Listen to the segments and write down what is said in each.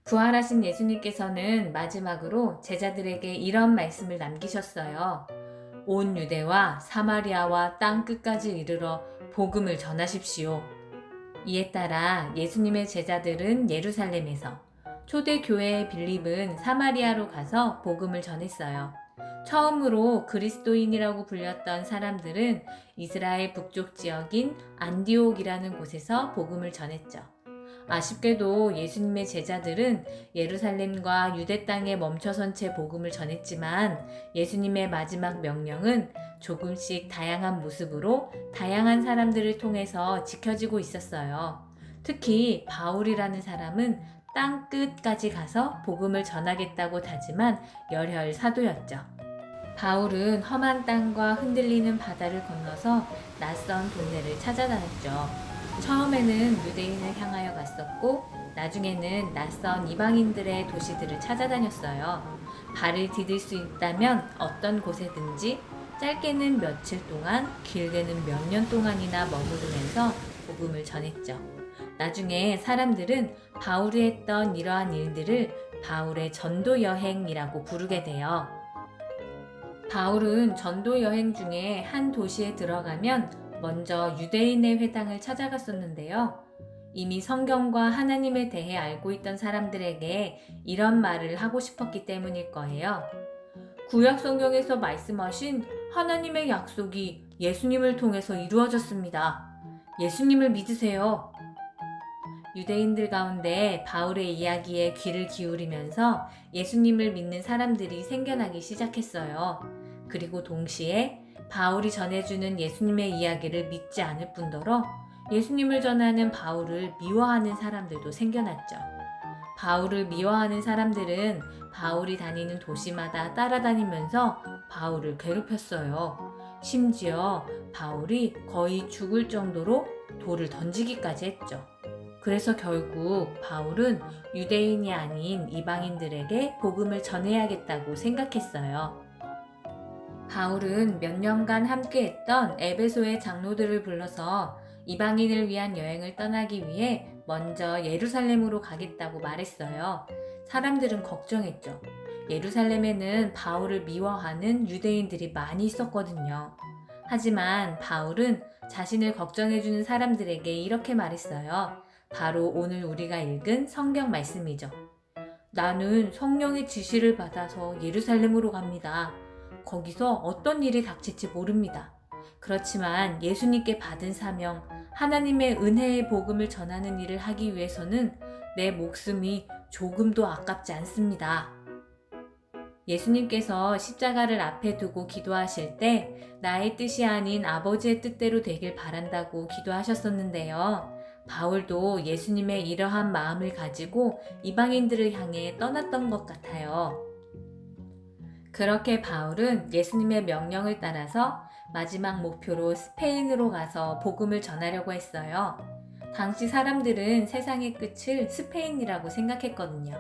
부활하신 예수님께서는 마지막으로 제자들에게 이런 말씀을 남기셨어요. 온 유대와 사마리아와 땅 끝까지 이르러 복음을 전하십시오. 이에 따라 예수님의 제자들은 예루살렘에서, 초대 교회의 빌립은 사마리아로 가서 복음을 전했어요. 처음으로 그리스도인이라고 불렸던 사람들은 이스라엘 북쪽 지역인 안디옥이라는 곳에서 복음을 전했죠. 아쉽게도 예수님의 제자들은 예루살렘과 유대 땅에 멈춰선 채 복음을 전했지만 예수님의 마지막 명령은 조금씩 다양한 모습으로 다양한 사람들을 통해서 지켜지고 있었어요. 특히 바울이라는 사람은 땅 끝까지 가서 복음을 전하겠다고 다짐한 열혈 사도였죠. 바울은 험한 땅과 흔들리는 바다를 건너서 낯선 동네를 찾아다녔죠. 처음에는 유대인을 향하여 갔었고 나중에는 낯선 이방인들의 도시들을 찾아다녔어요. 발을 디딜 수 있다면 어떤 곳에든지 짧게는 며칠 동안, 길게는 몇 년 동안이나 머무르면서 복음을 전했죠. 나중에 사람들은 바울이 했던 이러한 일들을 바울의 전도 여행이라고 부르게 돼요. 바울은 전도 여행 중에 한 도시에 들어가면 먼저 유대인의 회당을 찾아갔었는데요. 이미 성경과 하나님에 대해 알고 있던 사람들에게 이런 말을 하고 싶었기 때문일 거예요. 구약 성경에서 말씀하신 하나님의 약속이 예수님을 통해서 이루어졌습니다. 예수님을 믿으세요. 유대인들 가운데 바울의 이야기에 귀를 기울이면서 예수님을 믿는 사람들이 생겨나기 시작했어요. 그리고 동시에 바울이 전해주는 예수님의 이야기를 믿지 않을 뿐더러 예수님을 전하는 바울을 미워하는 사람들도 생겨났죠. 바울을 미워하는 사람들은 바울이 다니는 도시마다 따라다니면서 바울을 괴롭혔어요. 심지어 바울이 거의 죽을 정도로 돌을 던지기까지 했죠. 그래서 결국 바울은 유대인이 아닌 이방인들에게 복음을 전해야겠다고 생각했어요. 바울은 몇 년간 함께했던 에베소의 장로들을 불러서 이방인을 위한 여행을 떠나기 위해 먼저 예루살렘으로 가겠다고 말했어요. 사람들은 걱정했죠. 예루살렘에는 바울을 미워하는 유대인들이 많이 있었거든요. 하지만 바울은 자신을 걱정해주는 사람들에게 이렇게 말했어요. 바로 오늘 우리가 읽은 성경 말씀이죠. 나는 성령의 지시를 받아서 예루살렘으로 갑니다. 거기서 어떤 일이 닥칠지 모릅니다. 그렇지만 예수님께 받은 사명, 하나님의 은혜의 복음을 전하는 일을 하기 위해서는 내 목숨이 조금도 아깝지 않습니다. 예수님께서 십자가를 앞에 두고 기도하실 때 나의 뜻이 아닌 아버지의 뜻대로 되길 바란다고 기도하셨었는데요. 바울도 예수님의 이러한 마음을 가지고 이방인들을 향해 떠났던 것 같아요. 그렇게 바울은 예수님의 명령을 따라서 마지막 목표로 스페인으로 가서 복음을 전하려고 했어요. 당시 사람들은 세상의 끝을 스페인이라고 생각했거든요.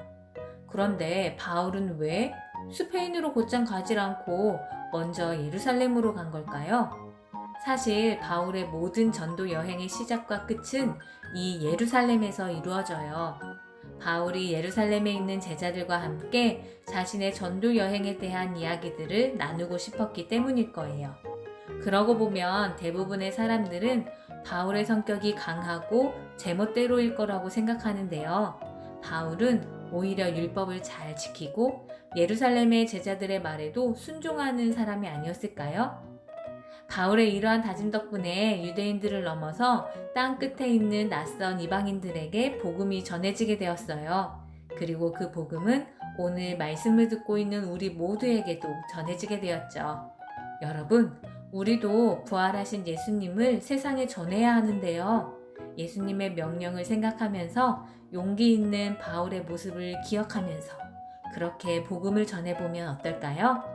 그런데 바울은 왜 스페인으로 곧장 가질 않고 먼저 예루살렘으로 간 걸까요? 사실 바울의 모든 전도 여행의 시작과 끝은 이 예루살렘에서 이루어져요. 바울이 예루살렘에 있는 제자들과 함께 자신의 전도 여행에 대한 이야기들을 나누고 싶었기 때문일 거예요. 그러고 보면 대부분의 사람들은 바울의 성격이 강하고 제멋대로일 거라고 생각하는데요. 바울은 오히려 율법을 잘 지키고 예루살렘의 제자들의 말에도 순종하는 사람이 아니었을까요? 바울의 이러한 다짐 덕분에 유대인들을 넘어서 땅 끝에 있는 낯선 이방인들에게 복음이 전해지게 되었어요. 그리고 그 복음은 오늘 말씀을 듣고 있는 우리 모두에게도 전해지게 되었죠. 여러분, 우리도 부활하신 예수님을 세상에 전해야 하는데요. 예수님의 명령을 생각하면서 용기 있는 바울의 모습을 기억하면서 그렇게 복음을 전해보면 어떨까요?